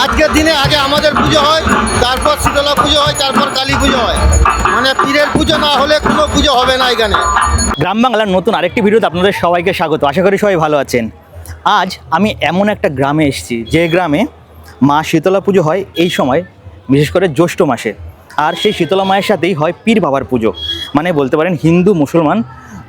আজকের দিনে আগে আমাদের পুজো হয়, তারপর শীতলা পুজো হয়, তারপর কালী পুজো হয়। মানে পীরের পুজো না হলে কোনো পুজো হবে না এখানে। গ্রাম বাংলার নতুন আরেকটি ভিডিওতে আপনাদের সবাইকে স্বাগত। আশা করি সবাই ভালো আছেন। আজ আমি এমন একটা গ্রামে এসেছি যে গ্রামে মা শীতলা পুজো হয় এই সময়, বিশেষ করে জ্যৈষ্ঠ মাসে। আর সেই শীতলা মায়ের সাথেই হয় পীর বাবার পুজো, মানে বলতে পারেন হিন্দু মুসলমান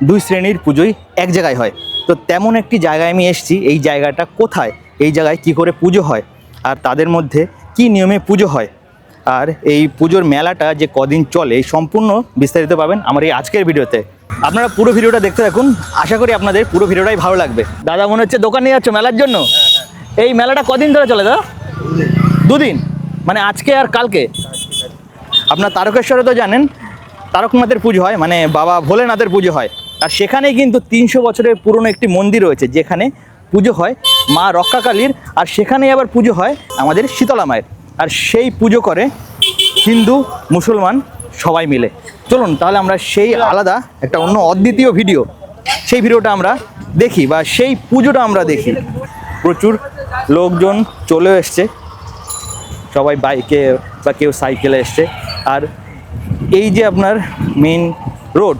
দুই শ্রেণীর পুজোই এক জায়গায় হয়। তো তেমন একটি জায়গায় আমি এসেছি। এই জায়গাটা কোথায়, এই জায়গায় কি করে পুজো হয়, আর তাদের মধ্যে কি নিয়মে পুজো হয়, আর এই পুজোর মেলাটা যে কদিন চলে, এই সম্পূর্ণ বিস্তারিত পাবেন আমার এই আজকের ভিডিওতে। আপনারা পুরো ভিডিওটা দেখতে থাকুন, আশা করি আপনাদের পুরো ভিডিওটাই ভালো লাগবে। দাদা মনে হচ্ছে দোকান নিয়ে যাচ্ছ মেলার জন্য। এই মেলাটা কদিন ধরে চলে দাদা? দুদিন, মানে আজকে আর কালকে। আপনার তারকেশ্বরে তো জানেন তারকনাথের পুজো হয়, মানে বাবা ভোলেনাথের পুজো হয়। আর সেখানেই কিন্তু 300 বছরের পুরনো একটি মন্দির রয়েছে যেখানে পুজো হয় মা রক্ষাকালীর, আর সেখানেই আবার পুজো হয় আমাদের শীতলা মায়ের। আর সেই পুজো করে হিন্দু মুসলমান সবাই মিলে। চলুন তাহলে আমরা সেই আলাদা একটা অন্য অদ্বিতীয় ভিডিও, সেই ভিডিওটা আমরা দেখি, বা সেই পুজোটা আমরা দেখি। প্রচুর লোকজন চলে এসছে, সবাই বাইকে বা কেউ সাইকেলে এসছে। আর এই যে আপনার মেইন রোড,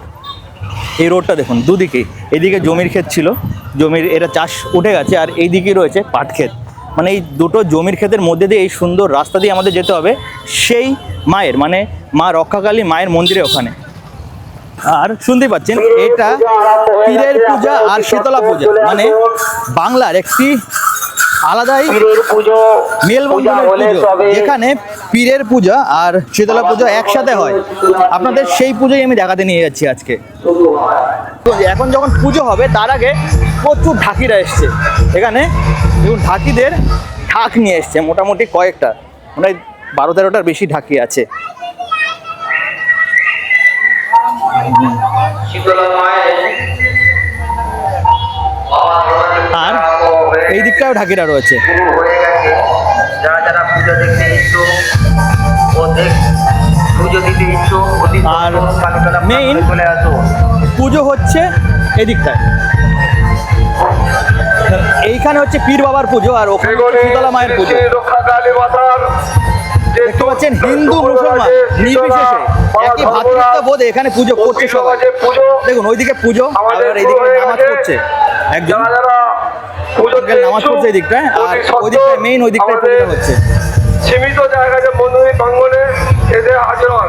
এই রোডটা দেখুন দুদিকেই। এদিকে জমির ক্ষেত ছিল, জমির এটা চাষ উঠে গেছে, আর এই দিকে রয়েছে পাট ক্ষেত। মানে এই দুটো জমির ক্ষেতের মধ্যে দিয়ে এই সুন্দর রাস্তা দিয়ে আমাদের যেতে হবে সেই মায়ের, মানে মা রক্ষাকালী মায়ের মন্দিরে ওখানে। আর শুনতেই পাচ্ছেন এটা পীরের পূজা আর শীতলা পূজা, মানে বাংলার একটি আলাদাই মেলবন্ধনের পুজো, যেখানে পীরের পূজা আর শীতলা পূজা একসাথে হয়। আপনাদের সেই পুজোই আমি দেখাতে নিয়ে যাচ্ছি আজকে। তো এখন যখন পুজো হবে তার আগে প্রচুর ঢাকিরা এসছে এখানে। দেখুন ঢাকিদের ঢাক নিয়ে এসছে মোটামুটি কয়েকটা, মানে 12-13টার বেশি ঢাকি আছে। আর এই দিকটাও ঢাকিরা রয়েছে। যারা যারা পুজো দেখতে ইচ্ছুক ও পুজো দিতে ইচ্ছুক, আর মেইন পুজো হচ্ছে এদিকটায়। এইখানে হচ্ছে পীর বাবার পুজো, আর ওখানে শীতলা মায়ের পুজো। দেখতে পাচ্ছেন হিন্দু মুসলমান নির্বিশেষে একই ভ্রাতৃত্ববোধে এখানে পুজো করছে সবাই। দেখুন ওইদিকে পুজো, আর এইদিকে নামাজ পড়ছে একজন, নামাজ পড়ছে এই দিকটায়, আর ওই দিকটায় মেইন ওই দিকটায় পুজোটা হচ্ছে। সীমিত জায়গাতে মন্দির প্রাঙ্গণে এদের আচরণ।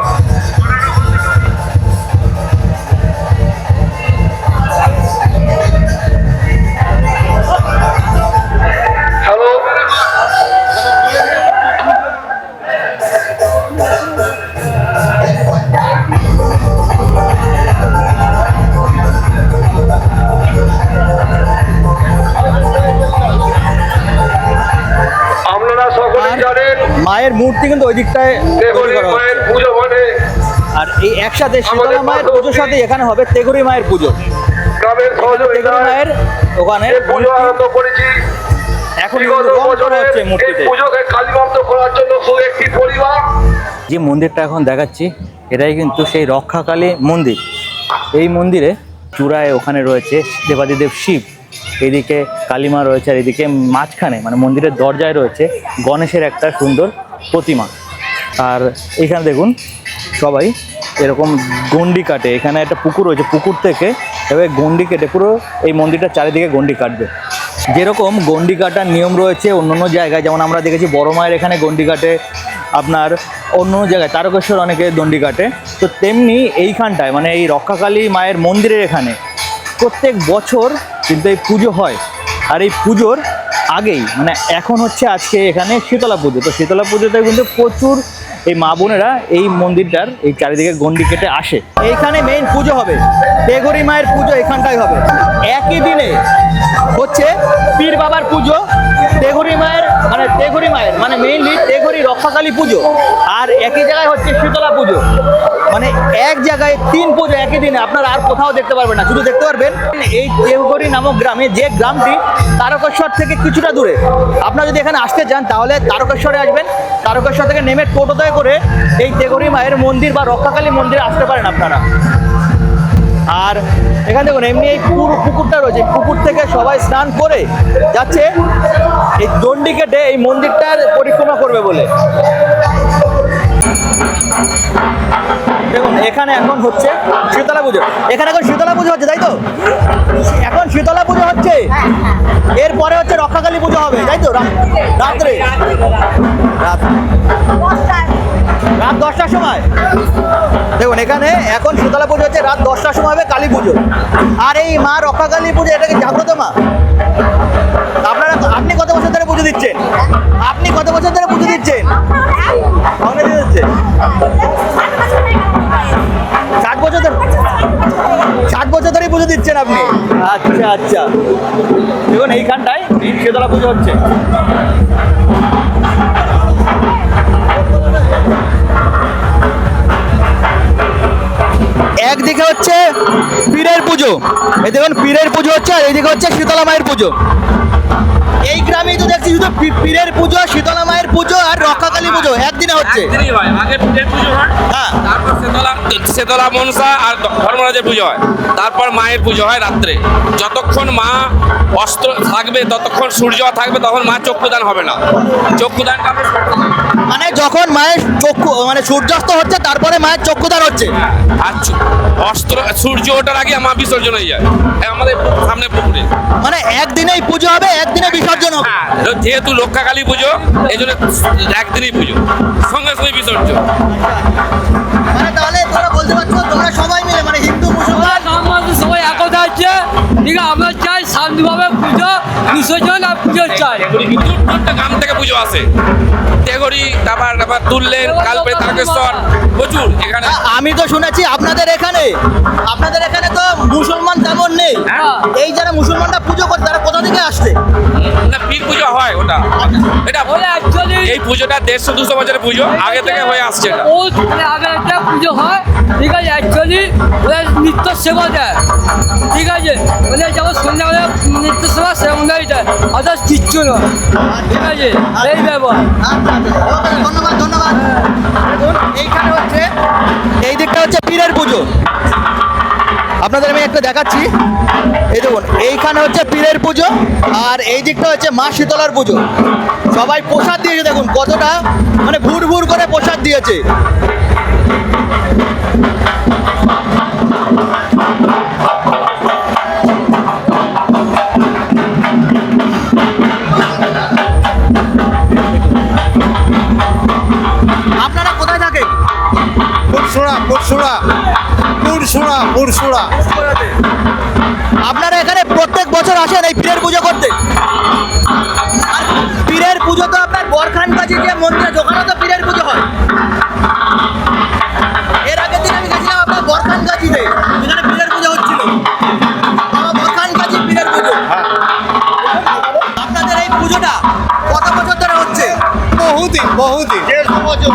হ্যালো, মায়ের মূর্তি কিন্তু ওই দিকটায় তৈরি করা হচ্ছে। আর এই একসাথে শীতলা মায়ের পুজোর সাথে এখানে হবে তেঘরি মায়ের পুজো। তেঘরি মায়ের ওখানে এখন রং করা হচ্ছে মূর্তিতে। যে মন্দিরটা এখন দেখাচ্ছি এটাই কিন্তু সেই রক্ষাকালী মন্দির। এই মন্দিরে চূড়ায় ওখানে রয়েছে দেবাদিদেব শিব, এদিকে কালীমা রয়েছে, আর এদিকে মাঝখানে মানে মন্দিরের দরজায় রয়েছে গণেশের একটা সুন্দর প্রতিমা। আর এখানে দেখুন সবাই এরকম গন্ডি কাটে। এখানে একটা পুকুর রয়েছে, পুকুর থেকে এভাবে গন্ডি কেটে পুরো এই মন্দিরটার চারিদিকে গন্ডি কাটবে। যেরকম গন্ডি কাটার নিয়ম রয়েছে অন্য অন্য জায়গায়, যেমন আমরা দেখেছি বড় মায়ের এখানে গন্ডি কাটে, আপনার অন্য জায়গায় তারকেশ্বর অনেকে গন্ডি কাটে, তো তেমনি এইখানটায় মানে এই রক্ষাকালী মায়ের মন্দিরের এখানে প্রত্যেক বছর কিন্তু এই পুজো হয়। আর এই পুজোর আগেই মানে এখন হচ্ছে আজকে এখানে শীতলা পুজো। তো শীতলা পুজোতে কিন্তু প্রচুর এই মা বোনেরা এই মন্দিরটার এই চারিদিকে গন্ডি কেটে আসে। এইখানে মেইন পুজো হবে, তেঘরি মায়ের পুজো এখানটাই হবে। একই দিনে হচ্ছে পীর বাবার পুজো, তেঘরি মায়ের মানে মেইনলি তেঘরি রক্ষাকালী পুজো, আর একই জায়গায় হচ্ছে শীতলা পুজো। মানে এক জায়গায় 3 পুজো একই দিনে আপনারা আর কোথাও দেখতে পারবেন না, শুধু দেখতে পারবেন এই তেঘরি নামক গ্রামে, যে গ্রামটি তারকেশ্বর থেকে কিছুটা দূরে। আপনারা যদি এখানে আসতে চান তাহলে তারকেশ্বরে আসবেন, তারকেশ্বর থেকে নেমে টোটোতে করে এই তেঘরি মায়ের মন্দির বা রক্ষাকালী মন্দিরে আসতে পারেন আপনারা। আর এখানে দেখুন এমনি এই পুকুরটা রয়েছে, পুকুর থেকে সবাই স্নান করে যাচ্ছে এই দণ্ডি কেটে এই মন্দিরটার পরিক্রমা করবে বলে। দেখুন এখানে এখন হচ্ছে শীতলা পুজো, এখানে এখন শীতলা পুজো হচ্ছে তাই তো? এখন শীতলা পুজো হচ্ছে, এরপরে হচ্ছে রক্ষাকালী পুজো হবে তাই তো? রাত্রে রাত 10টার সময়। দেখুন এখানে এখন শীতলা পুজো হচ্ছে, রাত 10টার সময় হবে কালী পুজো। আর এই মা রক্ষাকালী পুজো, এটা কি জাগ্রত মা? আপনি কত বছর ধরে পুজো দিচ্ছেন? আপনি কত বছর ধরে পুজো দিচ্ছেন? অনেক দিন হচ্ছে। 60 বছর ধরে? 60 বছর ধরেই পুজো দিচ্ছেন আপনি? আচ্ছা আচ্ছা। দেখুন এইখানটায় এই শীতলা পুজো হচ্ছে। একদিকে হচ্ছে পীরের পুজো, এই দেখুন পীরের পুজো হচ্ছে, আর এইদিকে হচ্ছে শীতলা মায়ের পুজো। এই গ্রামেই তো দেখছি শুধু পীরের পুজো, শীতলা মায়ের পুজো আর রক্ষাকালী পুজো একদিনে হচ্ছে। একদিনই হয়, আগে পীরের পুজো হয়, হ্যাঁ তারপর শীতলা মনসা আর ধর্মরাজের পুজো হয়, তারপর মায়ের পুজো হয় রাত্রে। যতক্ষণ মা অস্ত্র থাকবে, ততক্ষণ সূর্য থাকবে, তখন মা চক্ষুদান হবে না। চক্ষুদানটা আমরা মানে যখন মায়ের চক্ষু মানে সূর্যাস্ত হচ্ছে তারপরে মায়ের চক্ষুদান হচ্ছে। আর অস্ত্র সূর্য ওঠার আগে মা বিসর্জন হয়ে যায় আমাদের সামনে পুকুরে। মানে একদিনেই পুজো হবে, একদিনে বিসর্জন হবে। হ্যাঁ, যেহেতু রক্ষাকালী পুজো এই জন্য একদিনই পুজো, সঙ্গে সঙ্গে বিসর্জন। মানে তাহলে তোমরা বলতে পারছো তোমরা সবাই মিলে মানে হিন্দু মুসলমান আমাদের সবাই একতা আছে, ঠিক আছে? আমরা চাই শান্তিভাবে পুজো বিসর্জন আর পুজো চাই। দূর গ্রাম থেকে পুজো আসে, তেগরি, তারপর তুললেন, কালপে, তারকেশ্বর, প্রচুর এখানে। আমি তো শুনেছি আপনাদের এখানে তো মুসলমান তেমন নেই। হ্যাঁ। এই যারা মুসলমানরা পুজো করে তারা কোথা থেকে আসছে? না, পীর পুজো হয় ওটা, এটা ওই অ্যাকচুয়ালি এই পুজোটা 150-200 বছরের পুজো, আগে থেকে হয়ে আসছে এটা। ও মানে আগে একটা পুজো হয়, ঠিক আছে? অ্যাকচুয়ালি ওদের নিত্য সেবা দেয়, ঠিক আছে? মানে যেমন সন্ধ্যাবেলা নিত্য সেবা সেরকমটাই দেয়, আদার্স কিচ্ছু নয়, ঠিক আছে? এই ব্যাপার। আচ্ছা, আচ্ছা। ওকে, ধন্যবাদ ধন্যবাদ। দেখুন এইখানে হচ্ছে এই দিকটা হচ্ছে পীরের পুজো, আপনাদের আমি একটা দেখাচ্ছি। এই দেখুন এইখানে হচ্ছে পীরের পুজো, আর এই দিকটা হচ্ছে মা শীতলার পুজো। সবাই প্রসাদ দিয়েছে, দেখুন কতটা মানে ভুর ভুর করে প্রসাদ দিয়েছে। আপনারা কোথায় থাকেন? পুরসুরা। আপনারা এখানে প্রত্যেক বছর আসেন এই পীরের পুজো করতে? আর পীরের পুজো তো আপনার বরখানবাজি যে মন্দিরে, ওখানে তো পীরের পুজো হয়। এর আগের দিন আমি গেছিলাম আপনার বরখানগাজিতে, এখানে পীরের পুজো হচ্ছিল। বরখানগাজি পীরের পুজো। আপনাদের এই পুজোটা কত বছর ধরে হচ্ছে? বহুদিন 150 বছর।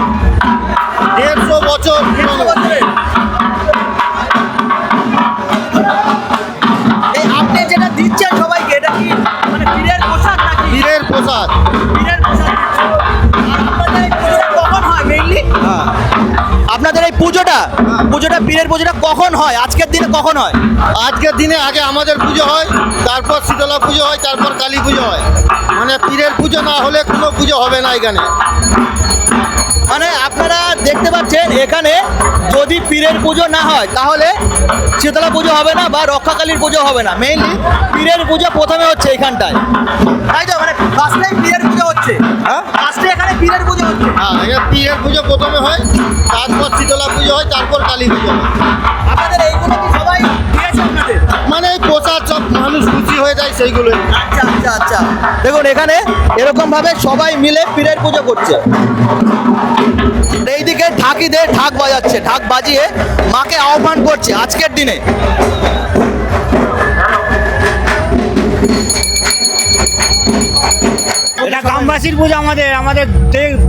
150 বছর পুরনো। এই আপনি যেটা দিচ্ছেন সবাইকে, এটা কি মানে পীরের প্রসাদ নাকি? পীরের প্রসাদ। পীরের প্রসাদ দিচ্ছেন। আর আপনাদের এই পুজোটা কখন হয় মেইনলি? হ্যাঁ। আপনাদের এই পুজোটা পীরের পুজোটা কখন হয়? আজকের দিনে কখন হয়? আজকের দিনে আগে আমাদের পুজো হয়, তারপর শীতলা পুজো হয়, তারপর কালী পুজো হয়। মানে পীরের পুজো না হলে কোনো পুজো হবে না এখানে। মানে আপনারা দেখতে পাচ্ছেন এখানে যদি পীরের পুজো না হয় তাহলে শীতলা পুজো হবে না বা রক্ষাকালীর পুজো হবে না। মেইনলি পীরের পুজো প্রথমে হচ্ছে এখানটায়, তাই তো? মানে ফার্স্টেই পীরের পুজো হচ্ছে। হ্যাঁ? ফার্স্টে এখানে পীরের পুজো হচ্ছে। হ্যাঁ, এখানে পীরের পুজো প্রথমে হয়, তারপর শীতলা পুজো হয়, তারপর কালী পুজো হয়। আপনাদের এইগুলো কি সবাই দিয়েছে আপনাদের? মানে এই প্রসাদ সব মানুষ খুশি হয়ে যায় সেইগুলোই। আচ্ছা আচ্ছা আচ্ছা। দেখুন এখানে এরকম ভাবে সবাই মিলে পীরের পুজো করছে। এইদিকে ঢাকিদের ঢাক বাজাচ্ছে, ঢাক বাজিয়ে মাকে আহ্বান করছে আজকের দিনে। এটা গ্রামবাসীর পুজো, আমাদের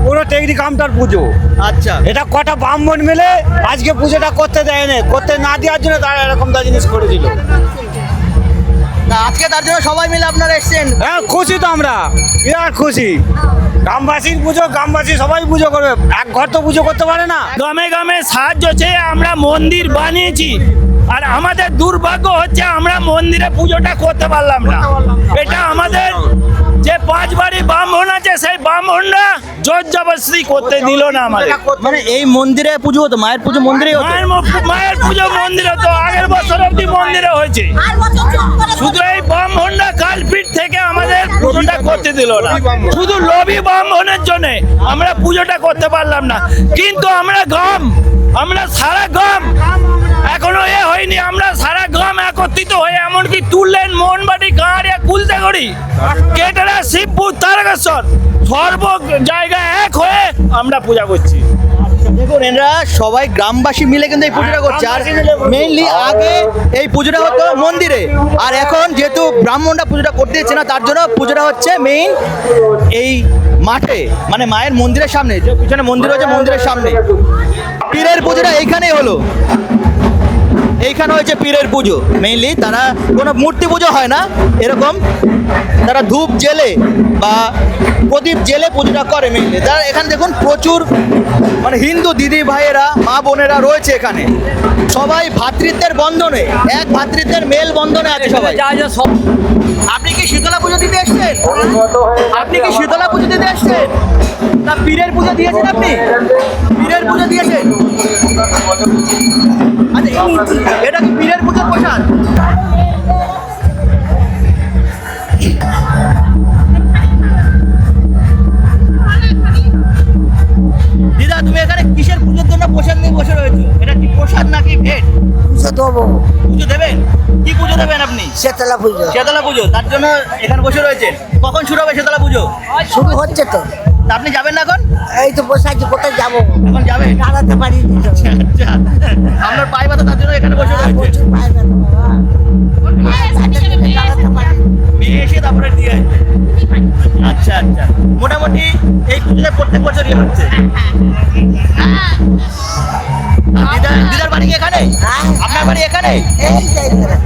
পুরো টেকরি কামটার পুজো। আচ্ছা, এটা কটা ব্রাহ্মণ মিলে আজকে পুজোটা করতে দেয় না, করতে না দেওয়ার জন্য তারা এরকমটা জিনিস করেছিল। তা আজকে তার জন্য সবাই মিলে আপনারা এসেছেন? হ্যাঁ, খুশি তো আমরা, বিরাট খুশি। গ্রামবাসীর পুজো, গ্রামবাসী সবাই পুজো করবে, এক ঘর তো পুজো করতে পারে না। গ্রামে গ্রামে সাহায্য চেয়ে আমরা মন্দির বানিয়েছি, আর আমাদের দুর্ভাগ্য হচ্ছে আমরা মন্দিরে পুজোটা করতে পারলাম না। এটা আমাদের যে 5 বাড়ি ব্রাহ্মণ আছে সেই ব্রাহ্মণরা জোর জবরদস্তি করতে দিল না আমাদের। মানে এই মন্দিরে পুজো হতো, মায়ের পুজো মন্দিরে হতো। মায়ের পুজো মন্দিরে তো আগের বছর অব্দি মন্দিরে হয়েছে, শুধু এই ব্রাহ্মণরা কালপিট থেকে আমাদের পুজোটা করতে দিল না। শুধু লোভী ব্রাহ্মণের জন্য আমরা পুজোটা করতে পারলাম না। কিন্তু আমরা সারা গ্রাম এখনো হয়নি, আমরা সারা গ্রাম একত্রিত হয়ে এমনকি তুললেন মোহনবাড়ি গাঁড়িয়া কুলতেগড়ি কেটারা শিবপুর তারকেশ্বর সর্ব জায়গায় এক হয়ে আমরা পূজা করছি। দেখুন এরা সবাই গ্রামবাসী মিলে কিন্তু এই পুজোটা করছে। আর মেইনলি আগে এই পুজোটা হতো মন্দিরে, আর এখন যেহেতু ব্রাহ্মণরা পুজোটা করতে দিচ্ছে না তার জন্য পুজোটা হচ্ছে মেইন এই মাঠে, মানে মায়ের মন্দিরের সামনে, যে পিছনে মন্দির হচ্ছে মন্দিরের সামনে। পীরের পুজোটা এইখানেই হলো, এইখানে হয়েছে পীরের পুজো। মেইনলি তারা কোনো মূর্তি পুজো হয় না, এরকম তারা ধূপ জেলে বা প্রদীপ জেলে পুজোটা করে মেইনলি। তারা এখানে দেখুন প্রচুর মানে হিন্দু দিদি ভাইয়েরা মা বোনেরা রয়েছে এখানে, সবাই ভ্রাতৃত্বের বন্ধনে, এক ভ্রাতৃত্বের মেল বন্ধনে আছে সবাই। যা যা সব আপনি কি শীতলা পুজো দিতে এসছেন? আপনি কি শীতলা পুজো দিতে এসছেন? না পীরের পুজো দিয়েছেন? আপনি পীরের পুজো দিয়েছেন? আচ্ছা এটা কি পীরের পুজোর প্রসাদ? দিদা তুমি এখানে কিসের পুজোর জন্য প্রসাদ নিয়ে বসে রয়েছো? এটা কি প্রসাদ নাকি ভেট? পুজো দেবো, পুজো দেবেন? কি পুজো দেবেন আপনি? শীতলা পুজো শীতলা পুজো, তার জন্য এখানে বসে রয়েছেন। কখন শুরু হবে শীতলা পুজো? শুরু হচ্ছে তো, তা আপনি যাবেন না এখন? এই তো বসে আছি, কোথায় যাবো? এখন যাবেন? দাঁড়াতে পারিনি তো। আচ্ছা, আপনার পায়ে ব্যথা তার জন্য এখানে বসে রয়েছে। প্রচুর পায়ে ব্যথা বাবা, দাঁড়াতে পারিনি। নিয়ে এসে তারপরে দিয়ে আসবে। আচ্ছা আচ্ছা, মোটামুটি এই পুজোটা প্রত্যেক বছরই হচ্ছে। দিদার বাড়ি কি এখানে? হ্যাঁ। আপনার বাড়ি এখানে? এই যে এখানে,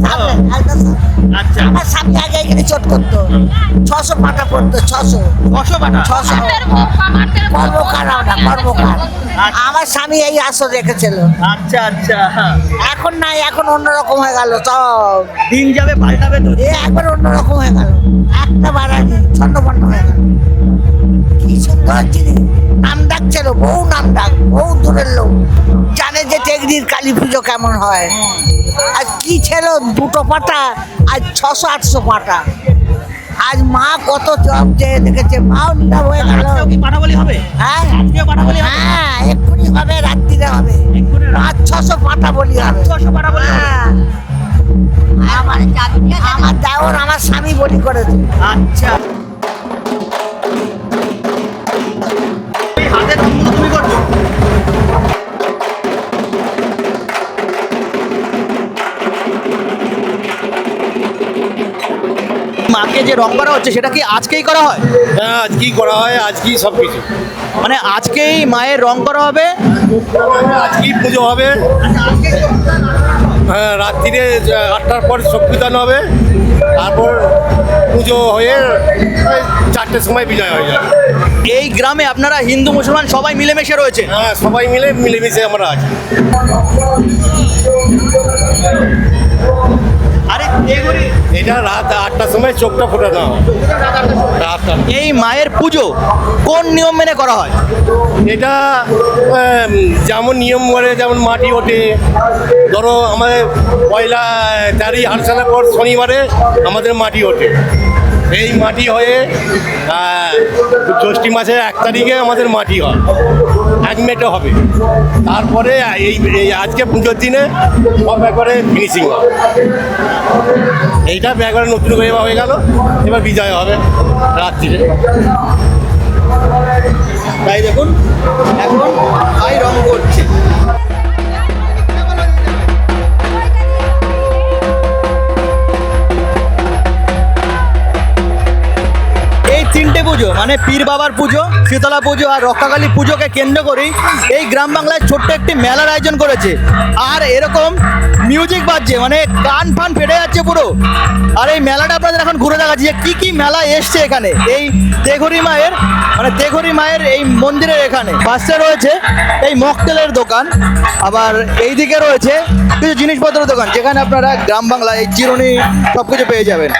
সামনে, একদম সামনে। আচ্ছা, আমার স্বামী আগে এখানে চোট করতো, 600 পাটা পড়তো, 600 পাটা। 600 কর্মকার ওটা, কর্মকার। আমার স্বামী এই আসর রেখেছিল। আচ্ছা আচ্ছা, এখন নাই, এখন অন্যরকম হয়ে গেল সব। দিন যাবে পাল্টাবে তো। এ একবার অন্যরকম হয়ে গেল, একটা বাড়ানি ছন্নপন্ন হয়ে গেল। কি সুন্দর জিনিস, নাম ডাক ছিল, বহু নাম ডাক, বহু দূরের লোক জানে যে টেকরির কালী পুজো কেমন হয়। আর কি ছিল, 2 পাটা, আজ 600-800 পাটা। আজ মা কত জব যে দেখেছে, মাও নীরব হয়ে গেল। আজকেও কি পাটা বলি হবে? হ্যাঁ আজকেও পাটা বলি হবে? হ্যাঁ, এক্ষুনি হবে, রাত্রিরে হবে, রাত 600 পাটা বলি হবে। 600 পাটা বলি হবে? হ্যাঁ। আমার দেওর আমার স্বামী বলি করেছে। আচ্ছা, এই হাতের কাজগুলো তুমি করছো? মাকে যে রং করা হচ্ছে সেটা কি আজকেই করা হয়? হ্যাঁ আজকেই করা হয়, আজকেই সব কিছু, মানে আজকেই মায়ের রং করা হবে? আজকেই পুজো হবে। হ্যাঁ রাত্রিরে 8টার পর চক্ষুদান হবে, তারপর পুজো হয়ে 4টের সময় বিজয় হয়ে যাবে। এই গ্রামে আপনারা হিন্দু মুসলমান সবাই মিলেমিশে রয়েছে? হ্যাঁ সবাই মিলেমিশে আমরা আছি। আরে এগুলি এটা রাত 8টার সময় চোখটা ফোটানো হয়, রাত 8টা। এই মায়ের পুজো কোন নিয়ম মেনে করা হয়? এটা যেমন নিয়ম করে, যেমন মাটি ওঠে, ধরো আমাদের পয়লা 4ই আষাঢ়ের পর শনিবারে আমাদের মাটি ওঠে। এই মাটি হয়ে জ্যৈষ্ঠ মাসের 1 তারিখে আমাদের মাটি হয়, 1 মেটে হবে। তারপরে এই আজকে পুজোর দিনে সব একবারে ফিনিশিং হয়। এইটা একবারে নতুন করে হয়ে গেল, এবার বিজয় হবে রাত্রিরে। তাই দেখুন এখন ভাই রং করছে। এই 3টে পুজো মানে পীর বাবার পুজো, শীতলা পুজো আর রক্ষাকালী পুজোকে কেন্দ্র করেই এই গ্রাম বাংলায় ছোট্ট একটি মেলার আয়োজন করেছে। আর এরকম মিউজিক বাজছে, মানে কান ফান ফেটে যাচ্ছে পুরো। আর এই মেলাটা আপনাদের এখন ঘুরে দেখাচ্ছি যে কি মেলা এসছে এখানে এই তেঘরি মায়ের এই মন্দিরের এখানে। ফার্স্টে রয়েছে এই মকটেলের দোকান, আবার এইদিকে রয়েছে কিছু জিনিসপত্রের দোকান যেখানে আপনারা গ্রাম বাংলায় এই চিরুনি সব কিছু পেয়ে যাবেন।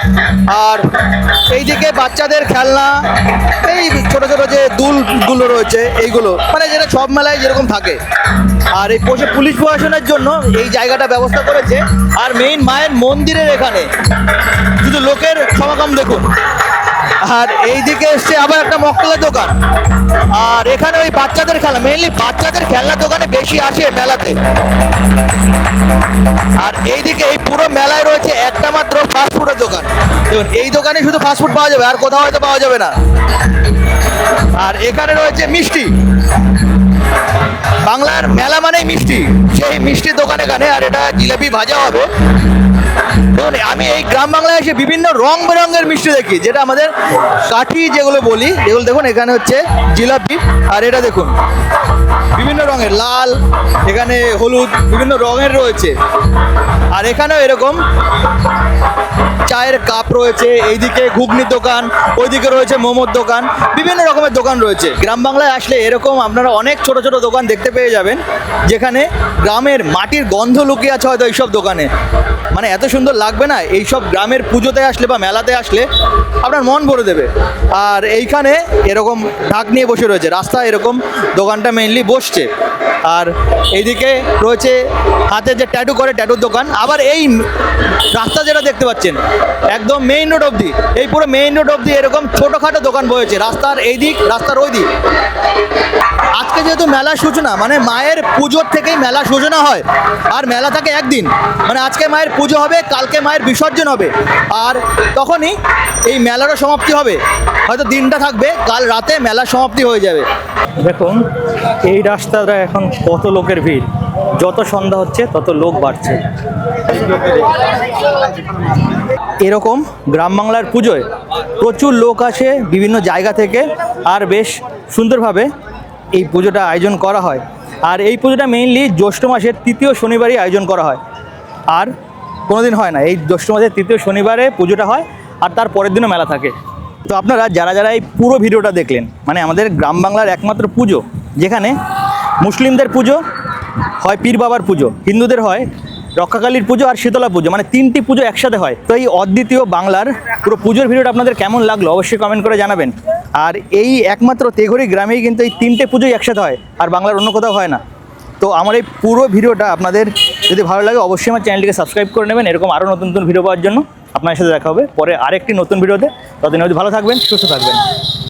আর এইদিকে বাচ্চাদের খেলনা, এই ছোট ছোট যে দুলগুলো রয়েছে এইগুলো, মানে যেটা সব মেলায় যেরকম থাকে। আর এই পুলিশ প্রশাসনের জন্য এই জায়গাটা ব্যবস্থা করেছে। আর মেইন মায়ের মন্দিরের এখানে শুধু লোকের সমাগম দেখুন। আর এইদিকে এসছে আবার একটা মকটেলের দোকান। আর এখানে ওই বাচ্চাদের খেলা, মেইনলি বাচ্চাদের খেলনা দোকানে বেশি আসে মেলাতে। আর এইদিকে এই পুরো মেলায় রয়েছে একটা মাত্র ফাস্টফুডের দোকান। দেখুন এই দোকানে শুধু ফাস্টফুড পাওয়া যাবে, আর কোথাও হয়তো পাওয়া যাবে না। আর এখানে রয়েছে মিষ্টি, বাংলার মেলা মানেই মিষ্টি, সেই মিষ্টির দোকান এখানে। আর এটা জিলাপি ভাজা হবে। দেখুন আমি এই গ্রাম বাংলায় এসে বিভিন্ন রং বেরঙের মিষ্টি দেখি, যেটা আমাদের কাঠি যেগুলো বলি, যেগুলো দেখুন এখানে হচ্ছে জিলাপি। আর এটা দেখুন বিভিন্ন রঙের, লাল, এখানে হলুদ, বিভিন্ন রঙের রয়েছে। আর এখানেও এরকম চায়ের কাপ রয়েছে, এইদিকে ঘুগনির দোকান, ওইদিকে রয়েছে মোমোর দোকান, বিভিন্ন রকমের দোকান রয়েছে। গ্রাম বাংলায় আসলে এরকম আপনারা অনেক ছোট ছোট দোকান দেখতে পেয়ে যাবেন, যেখানে গ্রামের মাটির গন্ধ লুকিয়ে আছে হয়তো এইসব দোকানে। মানে এত সুন্দর লাগবে না এইসব গ্রামের পুজোতে আসলে বা মেলাতে আসলে, আপনার মন ভরে দেবে। আর এইখানে এরকম ঢাক নিয়ে বসে রয়েছে, রাস্তায় এরকম দোকানটা মেইনলি বসছে। আর এইদিকে রয়েছে হাতে যে ট্যাটু করে ট্যাটুর দোকান। আবার এই রাস্তা যেটা দেখতে পাচ্ছেন একদম মেইন রোড অবধি, এই পুরো মেইন রোড অবধি এরকম ছোটোখাটো দোকান বসেছে, রাস্তার এই দিক রাস্তার ওই দিক। আজকে যেহেতু মেলার সূচনা, মানে মায়ের পুজোর থেকেই মেলার সূচনা হয়। আর মেলা থাকে একদিন, মানে আজকে মায়ের পুজো হবে, কালকে মায়ের বিসর্জন হবে, আর তখনই এই মেলারও সমাপ্তি হবে। হয়তো দিনটা থাকবে, কাল রাতে মেলার সমাপ্তি হয়ে যাবে। দেখুন এই রাস্তাটা এখন কত লোকের ভিড়, যত সন্ধ্যা হচ্ছে তত লোক বাড়ছে। এরকম গ্রাম বাংলার পুজোয় প্রচুর লোক আসে বিভিন্ন জায়গা থেকে, আর বেশ সুন্দরভাবে এই পুজোটা আয়োজন করা হয়। আর এই পুজোটা মেইনলি জ্যৈষ্ঠ মাসের তৃতীয় শনিবারই আয়োজন করা হয়, আর কোনোদিন হয় না। এই জ্যৈষ্ঠ মাসের তৃতীয় শনিবারে পুজোটা হয়, আর তার পরের দিনও মেলা থাকে। তো আপনারা যারা এই পুরো ভিডিওটা দেখলেন, মানে আমাদের গ্রাম বাংলার একমাত্র পুজো, যেখানে মুসলিমদের পুজো হয় পীর বাবার পুজো, হিন্দুদের হয় রক্ষাকালীর পুজো আর শীতলা পুজো, মানে তিনটি পুজো একসাথে হয়। তো এই অদ্বিতীয় বাংলার পুরো পুজোর ভিডিওটা আপনাদের কেমন লাগলো অবশ্যই কমেন্ট করে জানাবেন। আর এই একমাত্র তেঘরি গ্রামেই কিন্তু এই তিনটে পুজোই একসাথে হয়, আর বাংলার অন্য কোথাও হয় না। তো আমার এই পুরো ভিডিওটা আপনাদের যদি ভালো লাগে অবশ্যই আমার চ্যানেলটিকে সাবস্ক্রাইব করে নেবেন, এরকম আরও নতুন নতুন ভিডিও পাওয়ার জন্য। আপনার সাথে দেখা হবে পরে আরেকটি নতুন ভিডিওতে। ততদিন ভালো থাকবেন, সুস্থ থাকবেন।